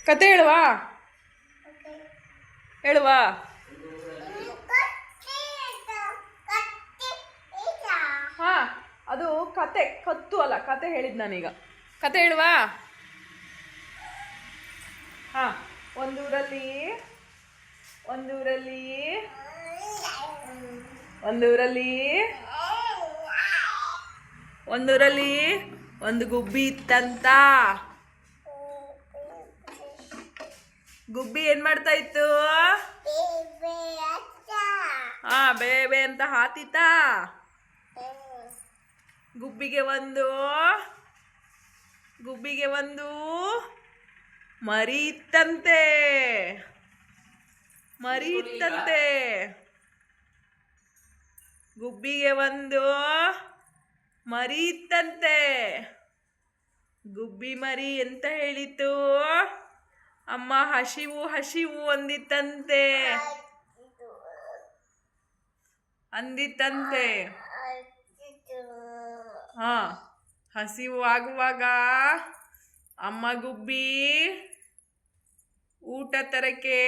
ಕತೆ ಹೇಳುವಾ ಹೇಳುವಾ? ಹಾ, ಅದು ಕತೆ, ಕತ್ತು ಅಲ್ಲ, ಕತೆ ಹೇಳಿದ್ ನಾನೀಗ. ಕತೆ ಹೇಳುವಾ? ಹಾ, ಒಂದೂರಲ್ಲಿ ಒಂದೂರಲ್ಲಿ ಒಂದೂರಲ್ಲಿ ಒಂದೂರಲ್ಲಿ ಒಂದು ಗುಬ್ಬಿ ಇತ್ತಂತ. ಗುಬ್ಬಿ ಏನ್ ಮಾಡ್ತಾ ಇತ್ತು? ಹಾ, ಬೇಬೆ ಅಂತ ಹಾತಿತ್ತ. ಗುಬ್ಬಿಗೆ ಒಂದು ಮರಿ ಇತ್ತಂತೆ. ಗುಬ್ಬಿಗೆ ಒಂದು ಮರಿ ಇತ್ತಂತೆ. ಗುಬ್ಬಿ ಮರಿ ಎಂತ ಹೇಳಿತು? ಅಮ್ಮ ಹಸಿವು ಹಸಿವು ಅಂದಿತ್ತಂತೆ. ಹಾ, ಹಸಿವು ಆಗುವಾಗ ಅಮ್ಮ ಗುಬ್ಬಿ ಊಟ ತರಕ್ಕೆ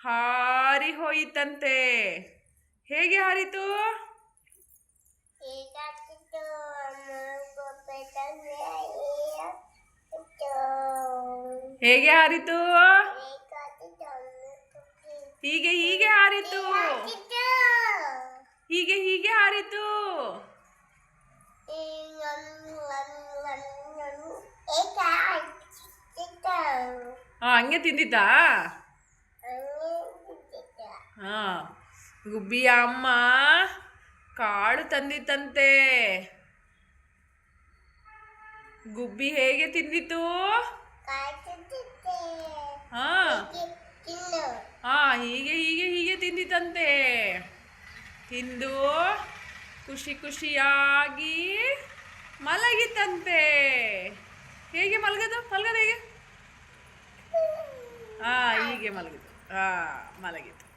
ಹಾರಿ ಹೋಯಿತಂತೆ. ಹೇಗೆ ಹಾರಿತು? ಹೇಗೆ ಹಾರಿತು? ಹೀಗೆ ಹಾರಿತು. ಹೀಗೆ ಹಾರಿತು. ಹಂಗೆ ತಿಂದಿತ್ತಾ? ಹಾ, ಗುಬ್ಬಿಯ ಅಮ್ಮ ಕಾಳು ತಂದಿತ್ತಂತೆ. ಗುಬ್ಬಿ ಹೇಗೆ ತಿಂದಿತು? ಹೀಗೆ ತಿಂದಿತಂತೆ. ತಿಂದು ಖುಷಿಯಾಗಿ ಮಲಗಿತಂತೆ. ಹೇಗೆ ಮಲಗದು ಹೇಗೆ? ಹೀಗೆ ಮಲಗಿತು. ಮಲಗಿತು.